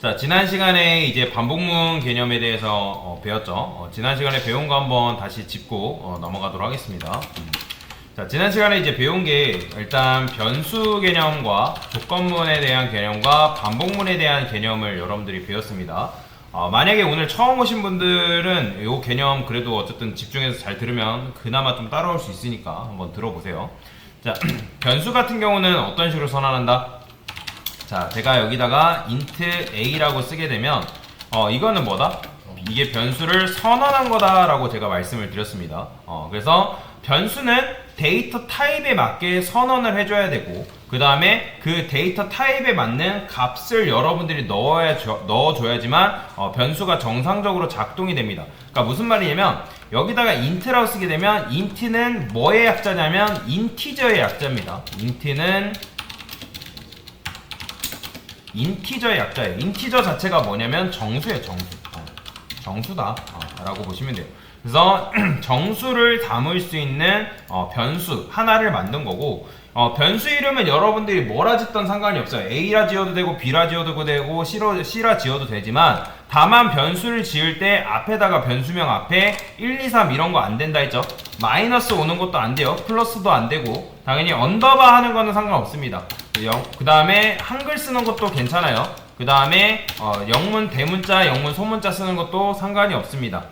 자, 지난 시간에 이제 반복문 개념에 대해서 배웠죠. 지난 시간에 배운 거 한번 다시 짚고 넘어가도록 하겠습니다. 자, 지난 시간에 이제 배운 게 일단 변수 개념과 조건문에 대한 개념과 반복문에 대한 개념을 여러분들이 배웠습니다. 만약에 오늘 처음 오신 분들은 이 개념 그래도 어쨌든 집중해서 잘 들으면 그나마 좀 따라올 수 있으니까 한번 들어보세요. 자, 변수 같은 경우는 어떤 식으로 선언한다? 자, 제가 여기다가 int a라고 쓰게 되면 이거는 뭐다? 이게 변수를 선언한 거다라고 제가 말씀을 드렸습니다. 그래서 변수는 데이터 타입에 맞게 선언을 해줘야 되고, 그 다음에 그 데이터 타입에 맞는 값을 여러분들이 넣어줘야지만 변수가 정상적으로 작동이 됩니다. 그러니까 무슨 말이냐면 여기다가 int라고 쓰게 되면 int는 뭐의 약자냐면 인티저의 약자입니다. int는 인티저의 약자예요. 인티저 자체가 뭐냐면 정수예요. 정수다 라고 보시면 돼요. 그래서 정수를 담을 수 있는 변수 하나를 만든 거고, 변수 이름은 여러분들이 뭐라 짓던 상관이 없어요. A라 지어도 되고 B라 지어도 되고 C라 지어도 되지만, 다만 변수를 지을 때 앞에다가 변수명 앞에 1, 2, 3 이런 거 안 된다 했죠. 마이너스 오는 것도 안 돼요. 플러스도 안 되고, 당연히 언더바 하는 거는 상관없습니다. 그 다음에 한글 쓰는 것도 괜찮아요. 그 다음에 영문 대문자, 영문 소문자 쓰는 것도 상관이 없습니다.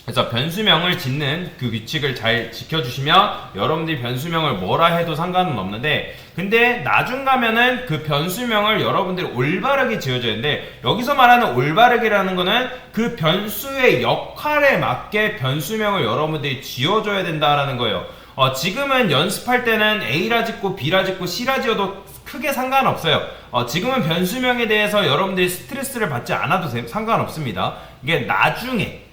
그래서 변수명을 짓는 그 규칙을 잘 지켜주시면 여러분들이 변수명을 뭐라 해도 상관은 없는데, 근데 나중 가면은 그 변수명을 여러분들이 올바르게 지어줘야 되는데, 여기서 말하는 올바르게라는 거는 그 변수의 역할에 맞게 변수명을 여러분들이 지어줘야 된다라는 거예요. 지금은 연습할 때는 A라 짓고 B라 짓고 C라 지어도 크게 상관없어요. 지금은 변수명에 대해서 여러분들이 스트레스를 받지 않아도 상관없습니다. 이게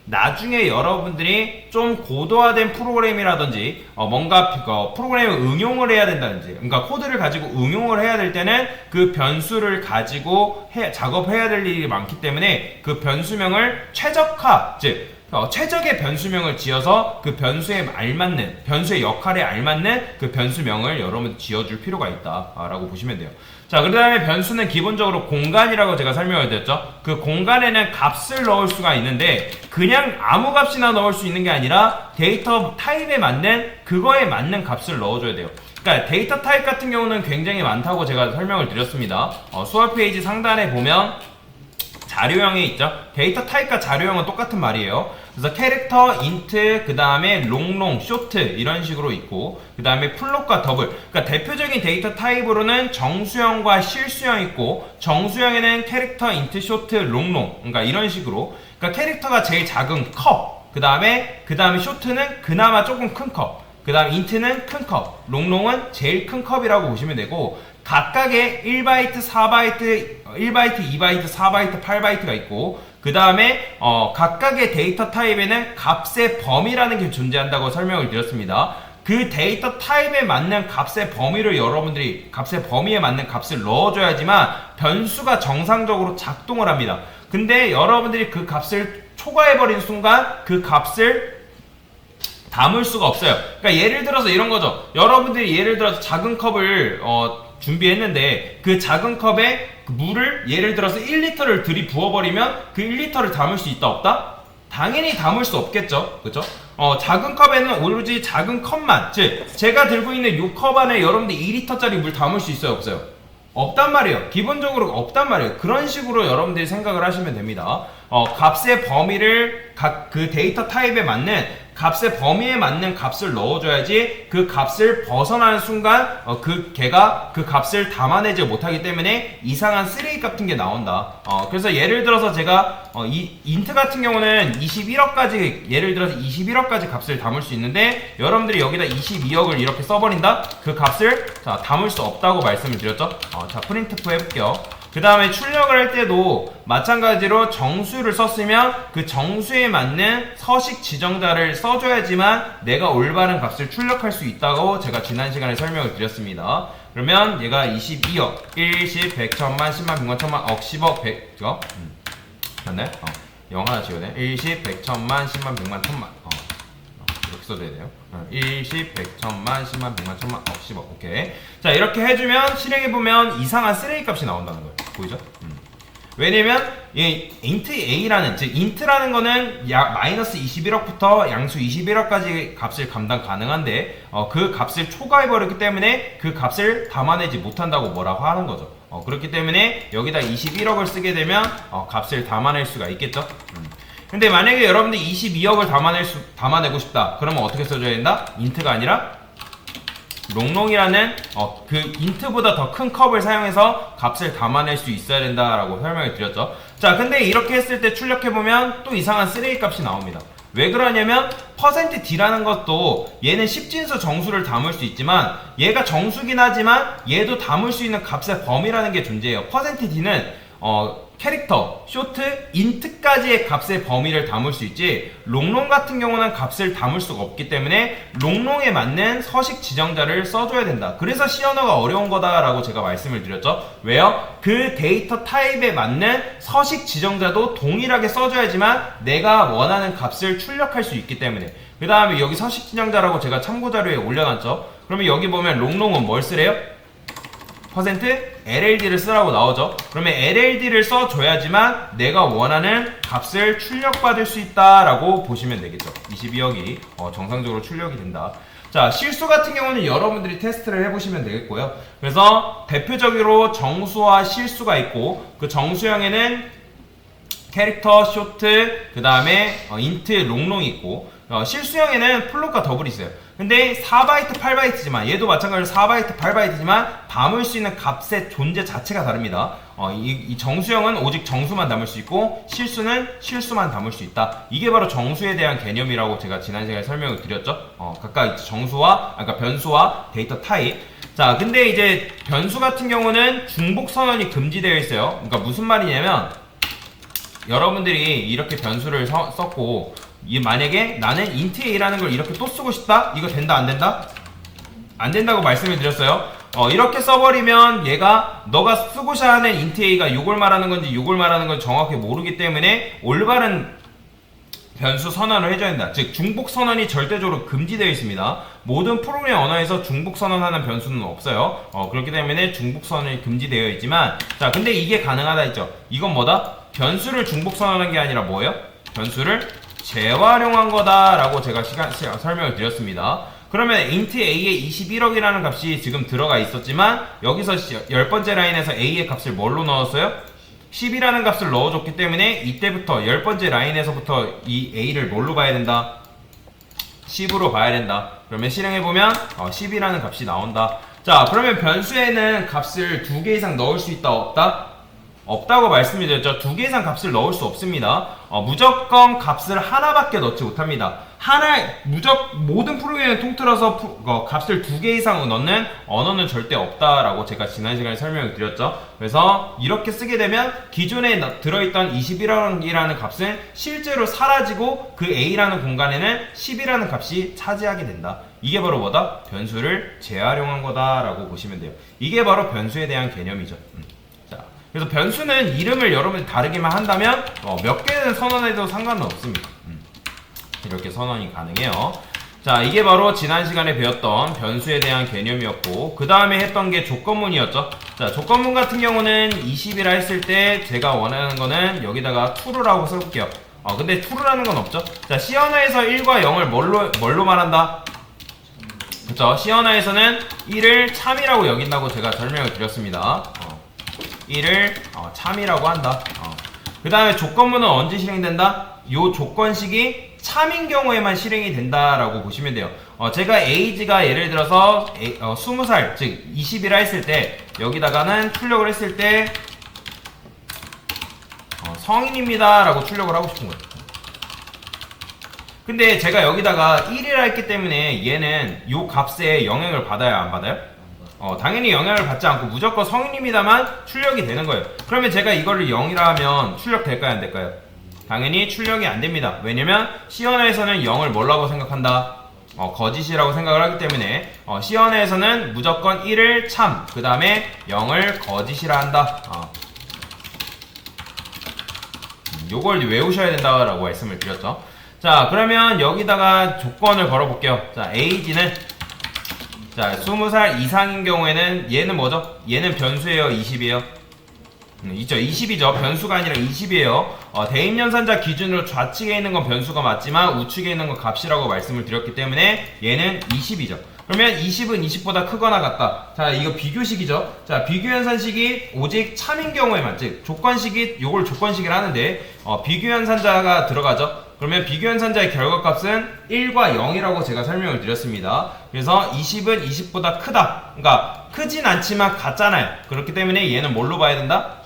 나중에 여러분들이 좀 고도화된 프로그램이라든지 뭔가 프로그램을 응용을 해야 된다든지, 그러니까 코드를 가지고 응용을 해야 될 때는 그 변수를 가지고 작업해야 될 일이 많기 때문에 그 변수명을 최적화, 즉 최적의 변수명을 지어서 그 변수에 알맞는, 변수의 역할에 알맞는 그 변수명을 여러분 지어줄 필요가 있다라고 보시면 돼요. 자, 그 다음에 변수는 기본적으로 공간이라고 제가 설명을 드렸죠. 그 공간에는 값을 넣을 수가 있는데, 그냥 아무 값이나 넣을 수 있는 게 아니라 데이터 타입에 맞는, 그거에 맞는 값을 넣어줘야 돼요. 그러니까 데이터 타입 같은 경우는 굉장히 많다고 제가 설명을 드렸습니다. 수업 페이지 상단에 보면 자료형에 있죠. 데이터 타입과 자료형은 똑같은 말이에요. 그래서 캐릭터, 인트, 그 다음에 롱, 쇼트 이런 식으로 있고, 그 다음에 플롯과 더블. 그러니까 대표적인 데이터 타입으로는 정수형과 실수형 있고, 정수형에는 캐릭터, 인트, 쇼트, 롱. 그러니까 이런 식으로. 그러니까 캐릭터가 제일 작은 컵. 그 다음에 쇼트는 그나마 조금 큰 컵. 그 다음 인트는 큰 컵. 롱은 제일 큰 컵이라고 보시면 되고, 각각의 1바이트, 4바이트, 1바이트, 2바이트, 4바이트, 8바이트가 있고, 그 다음에 각각의 데이터 타입에는 값의 범위라는 게 존재한다고 설명을 드렸습니다. 그 데이터 타입에 맞는 값의 범위를 여러분들이 값의 범위에 맞는 값을 넣어줘야지만 변수가 정상적으로 작동을 합니다. 근데 여러분들이 그 값을 초과해버린 순간 그 값을 담을 수가 없어요. 그러니까 예를 들어서 이런 거죠. 여러분들이 예를 들어서 작은 컵을 준비했는데, 그 작은 컵에 그 물을 예를 들어서 1리터를 들이부어버리면 그 1리터를 담을 수 있다 없다? 당연히 담을 수 없겠죠. 그쵸? 작은 컵에는 오로지 작은 컵만, 즉 제가 들고 있는 이 컵 안에 여러분들 2리터짜리 물 담을 수 있어요 없어요? 없단 말이에요. 기본적으로 없단 말이에요. 그런 식으로 여러분들이 생각을 하시면 됩니다. 값의 범위를 그 데이터 타입에 맞는 값의 범위에 맞는 값을 넣어줘야지 그 값을 벗어나는 순간 걔가 그 값을 담아내지 못하기 때문에 이상한 쓰레기 같은 게 나온다. 그래서 예를 들어서 제가 이 인트 같은 경우는 21억까지, 예를 들어서 21억까지 값을 담을 수 있는데, 여러분들이 여기다 22억을 이렇게 써버린다? 그 값을 담을 수 없다고 말씀을 드렸죠. 자, 프린트프 해볼게요. 그 다음에 출력을 할 때도 마찬가지로 정수를 썼으면 그 정수에 맞는 서식 지정자를 써줘야지만 내가 올바른 값을 출력할 수 있다고 제가 지난 시간에 설명을 드렸습니다. 그러면 얘가 22억, 1, 10, 100, 1000만, 10만, 100만, 1000만, 억, 10억, 100, 이거? 맞나요? 0 하나 지워야 돼. 1, 10, 100, 1000만, 10만, 100만, 1000만. 이렇게 써줘야 돼요. 1, 10, 100, 1000만, 10만, 100만, 1000만, 억, 10억. 오케이. 자, 이렇게 해주면 실행해보면 이상한 쓰레기 값이 나온다는 거예요. 보이죠? 왜냐면 이 int a라는 즉 int라는 거는 약 마이너스 21억부터 양수 21억까지 값을 감당 가능한데 그 값을 초과해버렸기 때문에 그 값을 담아내지 못한다고 뭐라고 하는 거죠. 그렇기 때문에 여기다 21억을 쓰게 되면 값을 담아낼 수가 있겠죠. 근데 만약에 여러분들 22억을 담아내고 싶다. 그러면 어떻게 써줘야 된다? int가 아니라 롱롱이라는 그 int보다 더 큰 컵을 사용해서 값을 담아낼 수 있어야 된다라고 설명을 드렸죠. 자, 근데 이렇게 했을 때 출력해보면 또 이상한 쓰레기 값이 나옵니다. 왜 그러냐면 %d라는 것도 얘는 십진수 정수를 담을 수 있지만 얘가 정수긴 하지만 얘도 담을 수 있는 값의 범위라는 게 존재해요. %d는 캐릭터, 쇼트, 인트까지의 값의 범위를 담을 수 있지 롱롱 같은 경우는 값을 담을 수가 없기 때문에 롱롱에 맞는 서식 지정자를 써줘야 된다. 그래서 C 언어가 어려운 거다라고 제가 말씀을 드렸죠. 왜요? 그 데이터 타입에 맞는 서식 지정자도 동일하게 써줘야지만 내가 원하는 값을 출력할 수 있기 때문에. 그 다음에 여기 서식 지정자라고 제가 참고자료에 올려놨죠. 그러면 여기 보면 롱롱은 뭘 쓰래요? %LLD를 쓰라고 나오죠. 그러면 LLD를 써줘야지만 내가 원하는 값을 출력받을 수 있다라고 보시면 되겠죠. 22억이 정상적으로 출력이 된다. 자, 실수 같은 경우는 여러분들이 테스트를 해보시면 되겠고요. 그래서 대표적으로 정수와 실수가 있고 그 정수형에는 캐릭터, 쇼트, 그 다음에 인트, 롱롱이 있고 실수형에는 플롯과 더블이 있어요. 근데 4바이트, 8바이트지만 얘도 마찬가지로 4바이트, 8바이트지만 담을 수 있는 값의 존재 자체가 다릅니다. 이 정수형은 오직 정수만 담을 수 있고 실수는 실수만 담을 수 있다. 이게 바로 정수에 대한 개념이라고 제가 지난 시간에 설명을 드렸죠. 각각 정수와 그러니까 변수와 데이터 타입. 자, 근데 이제 변수 같은 경우는 중복 선언이 금지되어 있어요. 그러니까 무슨 말이냐면 여러분들이 이렇게 변수를 썼고 만약에 나는 int a라는 걸 이렇게 또 쓰고 싶다? 이거 된다 안 된다? 안 된다고 말씀을 드렸어요. 이렇게 써버리면 얘가 너가 쓰고자 하는 int a가 이걸 말하는 건지 이걸 말하는 건지 정확히 모르기 때문에 올바른 변수 선언을 해줘야 된다. 즉 중복 선언이 절대적으로 금지되어 있습니다. 모든 프로그램 언어에서 중복 선언하는 변수는 없어요. 그렇기 때문에 중복 선언이 금지되어 있지만 자, 근데 이게 가능하다 했죠. 이건 뭐다? 변수를 중복 선언한 게 아니라 뭐예요? 변수를 재활용한 거다라고 제가 설명을 드렸습니다. 그러면 int a의 21억이라는 값이 지금 들어가 있었지만 여기서 10번째 라인에서 a의 값을 뭘로 넣었어요? 10이라는 값을 넣어줬기 때문에 이때부터 10번째 라인에서부터 이 a를 뭘로 봐야 된다? 10으로 봐야 된다. 그러면 실행해보면 10이라는 값이 나온다. 자, 그러면 변수에는 값을 2개 이상 넣을 수 있다 없다? 없다고 말씀드렸죠. 2개 이상 값을 넣을 수 없습니다. 무조건 값을 하나밖에 넣지 못합니다. 모든 프로그램을 통틀어서 값을 2개 이상 넣는 언어는 절대 없다라고 제가 지난 시간에 설명을 드렸죠. 그래서 이렇게 쓰게 되면 기존에 들어있던 21이라는 값은 실제로 사라지고 그 a라는 공간에는 10이라는 값이 차지하게 된다. 이게 바로 뭐다? 변수를 재활용한 거다라고 보시면 돼요. 이게 바로 변수에 대한 개념이죠. 그래서 변수는 이름을 여러분이 다르게만 한다면 몇 개는 선언해도 상관은 없습니다. 이렇게 선언이 가능해요. 자, 이게 바로 지난 시간에 배웠던 변수에 대한 개념이었고 그 다음에 했던 게 조건문이었죠. 자, 조건문 같은 경우는 20이라 했을 때 제가 원하는 거는 여기다가 true라고 써볼게요. 근데 true라는 건 없죠. 자, C 언어에서 1과 0을 뭘로 말한다? 그쵸? C 언어에서는 1을 참이라고 여긴다고 제가 설명을 드렸습니다. 1을 참이라고 한다. 그 다음에 조건문은 언제 실행된다? 요 조건식이 참인 경우에만 실행이 된다라고 보시면 돼요. 제가 age가 예를 들어서 20살 즉 20이라 했을 때 여기다가는 출력을 했을 때 성인입니다 라고 출력을 하고 싶은 거예요. 근데 제가 여기다가 1이라 했기 때문에 얘는 요 값에 영향을 받아야 안 받아요? 당연히 영향을 받지 않고 무조건 성인입니다만 출력이 되는 거예요. 그러면 제가 이거를 0이라 하면 출력 될까요 안 될까요? 당연히 출력이 안 됩니다. 왜냐면 C 언어에서는 0을 뭐라고 생각한다? 거짓이라고 생각을 하기 때문에 C 언어에서는 무조건 1을 참, 그 다음에 0을 거짓이라 한다. 요걸 외우셔야 된다라고 말씀을 드렸죠. 자, 그러면 여기다가 조건을 걸어볼게요. 자, age는 자, 20살 이상인 경우에는 얘는 뭐죠? 얘는 변수예요, 20이에요? 있죠. 20이죠. 변수가 아니라 20이에요. 대입연산자 기준으로 좌측에 있는 건 변수가 맞지만 우측에 있는 건 값이라고 말씀을 드렸기 때문에 얘는 20이죠. 그러면 20은 20보다 크거나 같다. 자, 이거 비교식이죠. 자, 비교연산식이 오직 참인 경우에만, 즉 조건식이 요걸 조건식을 하는데 비교연산자가 들어가죠. 그러면 비교연산자의 결과값은 1과 0이라고 제가 설명을 드렸습니다. 그래서 20은 20보다 크다. 그러니까 크진 않지만 같잖아요. 그렇기 때문에 얘는 뭘로 봐야 된다?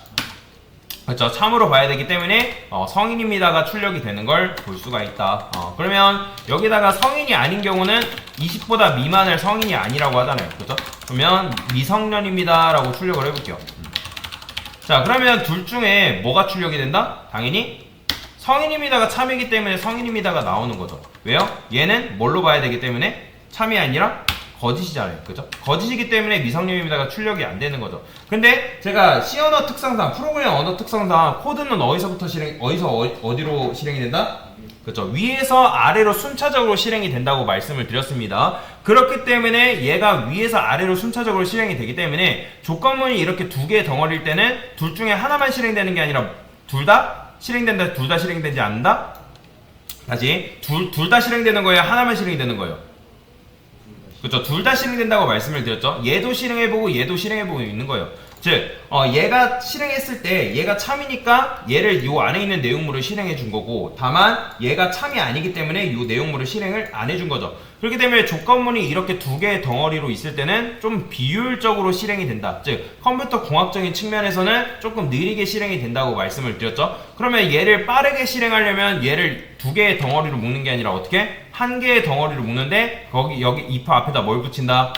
그렇죠. 참으로 봐야 되기 때문에 성인입니다가 출력이 되는 걸 볼 수가 있다. 그러면 여기다가 성인이 아닌 경우는 20보다 미만을 성인이 아니라고 하잖아요. 그렇죠? 그러면 미성년입니다 라고 출력을 해볼게요. 자, 그러면 둘 중에 뭐가 출력이 된다? 당연히 성인입니다가 참이기 때문에 성인입니다가 나오는 거죠. 왜요? 얘는 뭘로 봐야 되기 때문에 참이 아니라 거짓이잖아요. 그죠? 거짓이기 때문에 미성년입니다가 출력이 안 되는 거죠. 근데 제가 C 언어 특성상, 프로그램 언어 특성상 코드는 어디서부터 어디로 실행이 된다? 그죠? 위에서 아래로 순차적으로 실행이 된다고 말씀을 드렸습니다. 그렇기 때문에 얘가 위에서 아래로 순차적으로 실행이 되기 때문에 조건문이 이렇게 두 개의 덩어리일 때는 둘 중에 하나만 실행되는 게 아니라 둘 다 실행된다, 둘 다 실행되지 않는다? 다시 둘 다 실행되는 거예요? 하나만 실행되는 거예요? 그렇죠. 둘 다 실행된다고 말씀을 드렸죠. 얘도 실행해보고 얘도 실행해보고 있는 거예요. 즉 얘가 실행했을 때 얘가 참이니까 얘를 요 안에 있는 내용물을 실행해 준 거고, 다만 얘가 참이 아니기 때문에 요 내용물을 실행을 안 해준 거죠. 그렇기 때문에 조건문이 이렇게 두 개의 덩어리로 있을 때는 좀 비효율적으로 실행이 된다. 즉 컴퓨터 공학적인 측면에서는 조금 느리게 실행이 된다고 말씀을 드렸죠. 그러면 얘를 빠르게 실행하려면 얘를 두 개의 덩어리로 묶는 게 아니라 어떻게? 한 개의 덩어리로 묶는데 여기 if 앞에다 뭘 붙인다?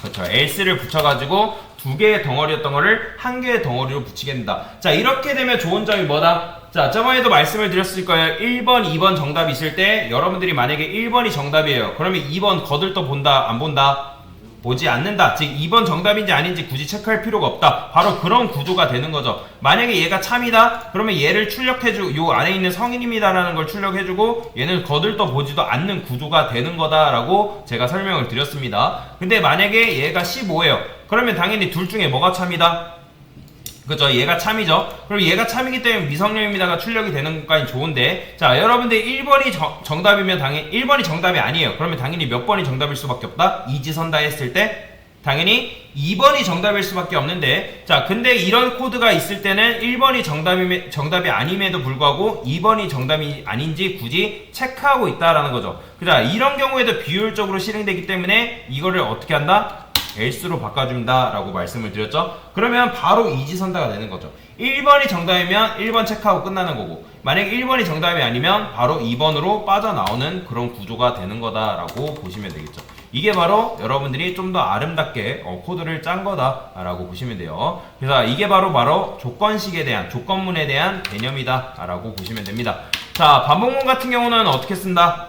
그렇죠. else를 붙여가지고 두 개의 덩어리였던 거를 한 개의 덩어리로 붙이게 된다. 자, 이렇게 되면 좋은 점이 뭐다? 자, 저번에도 말씀을 드렸을 거예요. 1번, 2번 정답이 있을 때 여러분들이 만약에 1번이 정답이에요. 그러면 2번 거들떠 본다, 안 본다? 보지 않는다. 즉 2번 정답인지 아닌지 굳이 체크할 필요가 없다. 바로 그런 구조가 되는 거죠. 만약에 얘가 참이다, 그러면 얘를 출력해주고 요 안에 있는 성인입니다 라는 걸 출력해주고 얘는 거들떠 보지도 않는 구조가 되는 거다라고 제가 설명을 드렸습니다. 근데 만약에 얘가 15예요. 그러면 당연히 둘 중에 뭐가 참이다? 그죠? 얘가 참이죠. 그럼 얘가 참이기 때문에 미성년입니다가 출력이 되는 것까지 좋은데, 자, 여러분들 1번이 정답이면 당연히 1번이 정답이 아니에요. 그러면 당연히 몇 번이 정답일 수밖에 없다? 이지선다 했을 때 당연히 2번이 정답일 수밖에 없는데, 자, 근데 이런 코드가 있을 때는 1번이 정답이 아님에도 불구하고 2번이 정답이 아닌지 굳이 체크하고 있다라는 거죠. 자, 이런 경우에도 비효율적으로 실행되기 때문에 이거를 어떻게 한다? else로 바꿔준다 라고 말씀을 드렸죠. 그러면 바로 이지선다가 되는 거죠. 1번이 정답이면 1번 체크하고 끝나는 거고, 만약에 1번이 정답이 아니면 바로 2번으로 빠져나오는 그런 구조가 되는 거다라고 보시면 되겠죠. 이게 바로 여러분들이 좀 더 아름답게 코드를 짠 거다라고 보시면 돼요. 그래서 이게 바로 조건식에 대한, 조건문에 대한 개념이다 라고 보시면 됩니다. 자, 반복문 같은 경우는 어떻게 쓴다?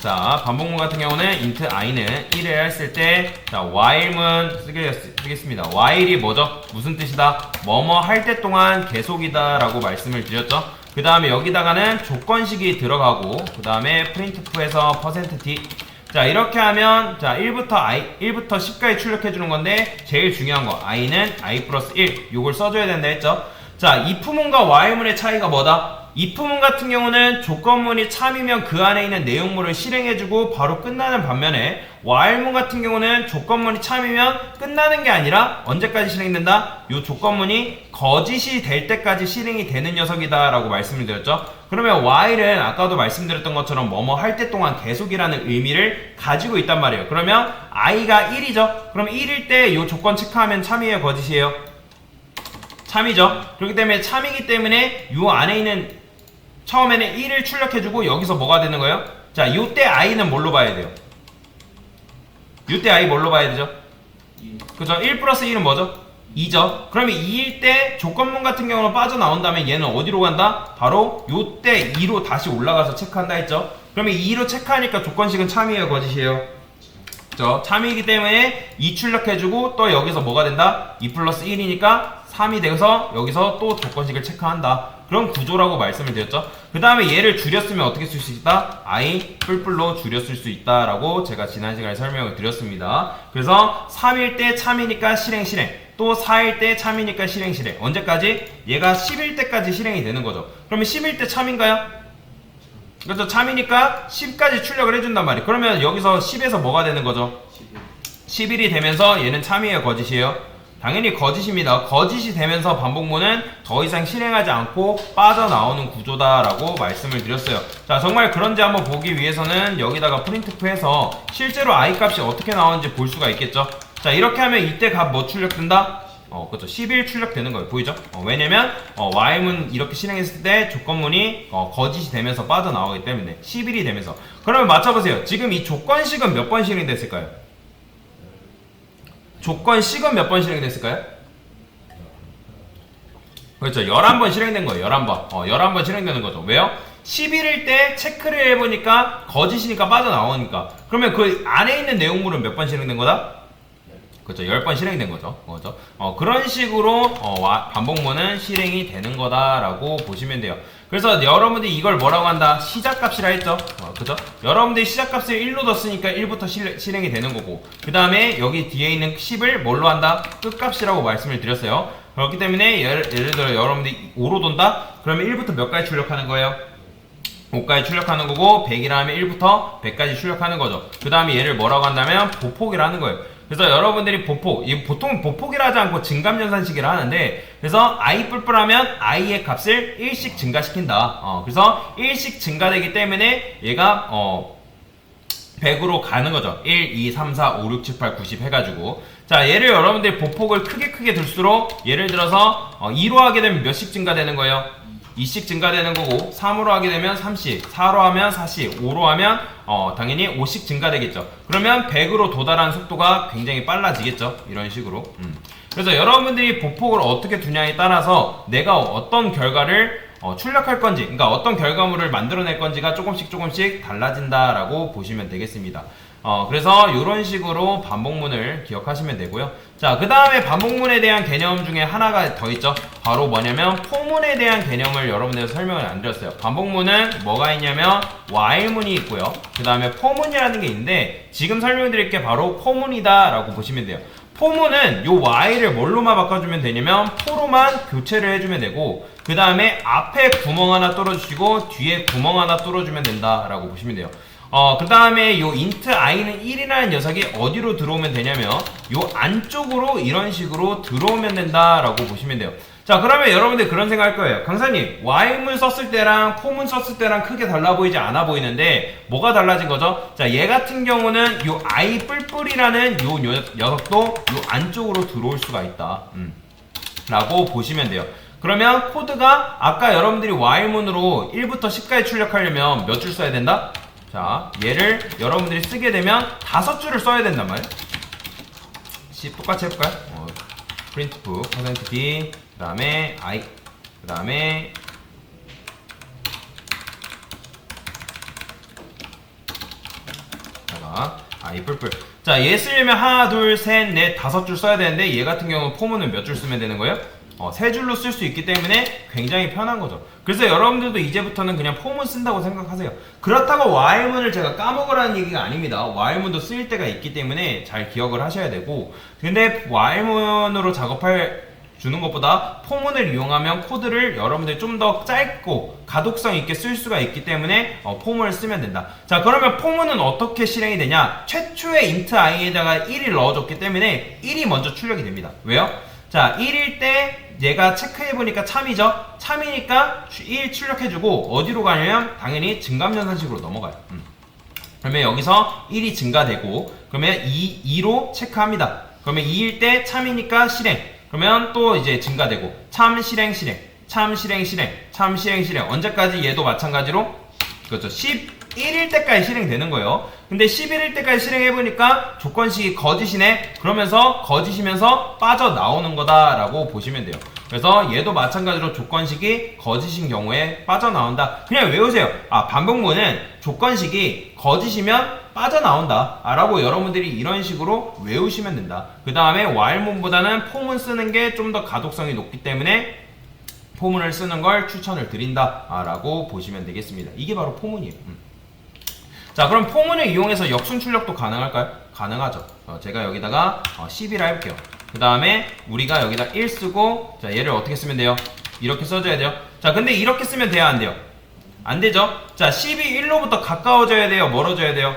자, 반복문 같은 경우는 int i는 1을 했을 때, 자, while문 쓰겠습니다. while이 뭐죠? 무슨 뜻이다? 뭐뭐 할 때 동안 계속이다 라고 말씀을 드렸죠. 그 다음에 여기다가는 조건식이 들어가고, 그 다음에 printf에서 %t. 자, 이렇게 하면, 자, 1부터 10까지 출력해주는 건데, 제일 중요한 거, i는 i 플러스 1. 요걸 써줘야 된다 했죠. 자, if문과 while문의 차이가 뭐다? if문 같은 경우는 조건문이 참이면 그 안에 있는 내용물을 실행해주고 바로 끝나는 반면에, while문 같은 경우는 조건문이 참이면 끝나는 게 아니라 언제까지 실행된다? 이 조건문이 거짓이 될 때까지 실행이 되는 녀석이다 라고 말씀을 드렸죠. 그러면 while은 아까도 말씀드렸던 것처럼 뭐뭐 할 때 동안 계속이라는 의미를 가지고 있단 말이에요. 그러면 i가 1이죠. 그럼 1일 때 이 조건 체크하면 참이에요, 거짓이에요? 참이죠. 그렇기 때문에 참이기 때문에 이 안에 있는 처음에는 1을 출력해주고 여기서 뭐가 되는 거예요? 자, 요때 i는 뭘로 봐야 돼요? 요때 i 뭘로 봐야 되죠? 그죠? 1 플러스 1은 뭐죠? 2죠. 그러면 2일 때 조건문 같은 경우는 빠져나온다면 얘는 어디로 간다? 바로 요때 2로 다시 올라가서 체크한다 했죠? 그러면 2로 체크하니까 조건식은 참이에요, 거짓이에요? 그죠? 참이기 때문에 2 출력해주고 또 여기서 뭐가 된다? 2 플러스 1이니까 3이 돼서 여기서 또 조건식을 체크한다. 그런 구조라고 말씀을 드렸죠. 그 다음에 얘를 줄였으면 어떻게 쓸 수 있다? i 뿔뿔로 줄였을 수 있다라고 제가 지난 시간에 설명을 드렸습니다. 그래서 3일 때 참이니까 실행. 또 4일 때 참이니까 실행. 언제까지? 얘가 10일 때까지 실행이 되는 거죠. 그러면 10일 때 참인가요? 그래서 참이니까 10까지 출력을 해준단 말이에요. 그러면 여기서 10에서 뭐가 되는 거죠? 11이 되면서 얘는 참이에요, 거짓이에요? 당연히 거짓입니다. 거짓이 되면서 반복문은 더 이상 실행하지 않고 빠져나오는 구조다라고 말씀을 드렸어요. 자, 정말 그런지 한번 보기 위해서는 여기다가 프린트프해서 실제로 i 값이 어떻게 나오는지 볼 수가 있겠죠. 자, 이렇게 하면 이때 값 뭐 출력된다? 그렇죠. 11 출력되는 거예요. 보이죠? 왜냐면 while문 이렇게 실행했을 때 조건문이 거짓이 되면서 빠져나오기 때문에 11이 되면서. 그러면 맞춰보세요. 지금 이 조건식은 몇 번 실행됐을까요? 조건식은 몇 번 실행됐을까요? 그렇죠. 11번 실행된 거예요. 11번. 11번 실행되는 거죠. 왜요? 11일 때 체크를 해보니까 거짓이니까 빠져나오니까. 그러면 그 안에 있는 내용물은 몇 번 실행된 거다? 그렇죠. 10번 실행된 거죠. 그렇죠. 그런 식으로 반복문은 실행이 되는 거다라고 보시면 돼요. 그래서 여러분들이 이걸 뭐라고 한다? 시작값이라 했죠. 그죠? 여러분들이 시작값을 1로 뒀으니까 1부터 실행이 되는 거고, 그 다음에 여기 뒤에 있는 10을 뭘로 한다? 끝값이라고 말씀을 드렸어요. 그렇기 때문에 예를 들어 여러분들이 5로 돈다? 그러면 1부터 몇 가지 출력하는 거예요? 5까지 출력하는 거고, 100이라 하면 1부터 100까지 출력하는 거죠. 그 다음에 얘를 뭐라고 한다면 보폭이라는 거예요. 그래서 여러분들이 보폭, 보통 보폭이라 하지 않고 증감연산식이라 하는데, 그래서 i 뿔뿔하면 i의 값을 1씩 증가시킨다. 그래서 1씩 증가되기 때문에 얘가 100으로 가는 거죠. 1, 2, 3, 4, 5, 6, 7, 8, 90 해가지고. 자, 얘를 여러분들이 보폭을 크게 둘수록, 예를 들어서 2로 하게 되면 몇씩 증가되는 거예요? 2씩 증가되는 거고, 3으로 하게 되면 3씩, 4로 하면 4씩, 5로 하면 당연히 5씩 증가되겠죠. 그러면 100으로 도달하는 속도가 굉장히 빨라지겠죠. 이런 식으로. 그래서 여러분들이 보폭을 어떻게 두냐에 따라서 내가 어떤 결과를 출력할 건지, 그러니까 어떤 결과물을 만들어낼 건지가 조금씩 달라진다라고 보시면 되겠습니다. 그래서 이런 식으로 반복문을 기억하시면 되고요. 자, 그 다음에 반복문에 대한 개념 중에 하나가 더 있죠. 바로 뭐냐면 포문에 대한 개념을 여러분들 설명을 안 드렸어요. 반복문은 뭐가 있냐면 while문이 있고요. 그 다음에 포문이라는 게 있는데, 지금 설명드릴 게 바로 포문이다 라고 보시면 돼요. 포문은 요 while을 뭘로만 바꿔주면 되냐면 포로만 교체를 해주면 되고, 그 다음에 앞에 구멍 하나 뚫어주시고 뒤에 구멍 하나 뚫어주면 된다라고 보시면 돼요. 그 다음에 요 int i는 1이라는 녀석이 어디로 들어오면 되냐면 요 안쪽으로 이런 식으로 들어오면 된다라고 보시면 돼요. 자, 그러면 여러분들 그런 생각 할 거예요. 강사님, while문 썼을 때랑 for문 썼을 때랑 크게 달라 보이지 않아 보이는데 뭐가 달라진 거죠? 자, 얘 같은 경우는 요 i 뿔뿔이라는 요 녀석도 요 안쪽으로 들어올 수가 있다 라고 보시면 돼요. 그러면 코드가 아까 여러분들이 while문으로 1부터 10까지 출력하려면 몇 줄 써야 된다? 자, 얘를 여러분들이 쓰게 되면 5줄을 써야 된단 말이에요. 똑같이 해볼까요? printf, %b, 그 다음에 i, 그 다음에 i 뿔뿔. 자, 얘 쓰려면 하나, 둘, 셋, 넷, 5줄 써야 되는데, 얘 같은 경우는 포문은 몇 줄 쓰면 되는 거예요? 3줄로 쓸 수 있기 때문에 굉장히 편한 거죠. 그래서 여러분들도 이제부터는 그냥 포문 쓴다고 생각하세요. 그렇다고 while문을 제가 까먹으라는 얘기가 아닙니다. while문도 쓰일 때가 있기 때문에 잘 기억을 하셔야 되고, 근데 while문으로 작업할 주는 것보다 포문을 이용하면 코드를 여러분들이 좀 더 짧고 가독성 있게 쓸 수가 있기 때문에 포문을 쓰면 된다. 자, 그러면 포문은 어떻게 실행이 되냐? 최초의 int i에다가 1을 넣어줬기 때문에 1이 먼저 출력이 됩니다. 왜요? 자, 1일 때 얘가 체크해보니까 참이죠? 참이니까 1 출력해주고 어디로 가냐면 당연히 증감연산식으로 넘어가요. 그러면 여기서 1이 증가되고, 그러면 2로 체크합니다. 그러면 2일 때 참이니까 실행. 그러면 또 이제 증가되고 참 실행, 참 실행, 참 실행. 언제까지? 얘도 마찬가지로 그렇죠. 11일 때까지 실행되는 거예요. 근데 11일 때까지 실행해보니까 조건식이 거짓이네? 그러면서 거짓이면서 빠져나오는 거다라고 보시면 돼요. 그래서 얘도 마찬가지로 조건식이 거짓인 경우에 빠져나온다. 그냥 외우세요. 반복문은 조건식이 거짓이면 빠져나온다 라고 여러분들이 이런 식으로 외우시면 된다. 그 다음에 while문보다는 for문 쓰는 게 좀 더 가독성이 높기 때문에 포문을 쓰는 걸 추천을 드린다 라고 보시면 되겠습니다. 이게 바로 포문이에요. 자, 그럼 포문을 이용해서 역순 출력도 가능할까요? 가능하죠. 제가 여기다가 10이라 해볼게요. 그 다음에 우리가 여기다 1 쓰고, 자, 얘를 어떻게 쓰면 돼요? 이렇게 써줘야 돼요. 자, 근데 이렇게 쓰면 돼요, 안 돼요? 안 되죠? 자, 10이 1로부터 가까워져야 돼요, 멀어져야 돼요?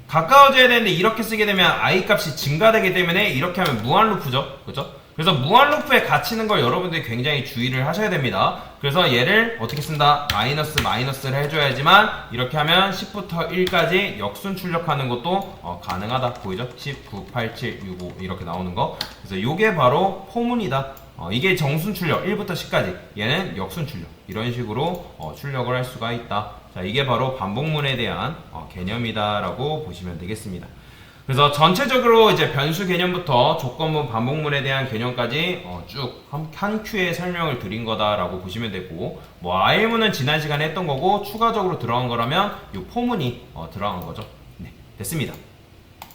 가까워져야 되는데 이렇게 쓰게 되면 i 값이 증가되기 때문에 이렇게 하면 무한 루프죠. 그죠? 그래서 무한 루프에 갇히는 걸 여러분들이 굉장히 주의를 하셔야 됩니다. 그래서 얘를 어떻게 쓴다? 마이너스를 해줘야지만 이렇게 하면 10부터 1까지 역순 출력하는 것도 가능하다. 보이죠? 10, 9, 8, 7, 6, 5 이렇게 나오는 거. 그래서 이게 바로 포문이다. 이게 정순 출력 1부터 10까지, 얘는 역순 출력, 이런 식으로 출력을 할 수가 있다. 자, 이게 바로 반복문에 대한 개념이다 라고 보시면 되겠습니다. 그래서 전체적으로 이제 변수 개념부터 조건문, 반복문에 대한 개념까지 쭉 한 큐에 설명을 드린 거다라고 보시면 되고, 뭐 IM은 지난 시간에 했던 거고 추가적으로 들어간 거라면 이 포문이 들어간 거죠. 네, 됐습니다.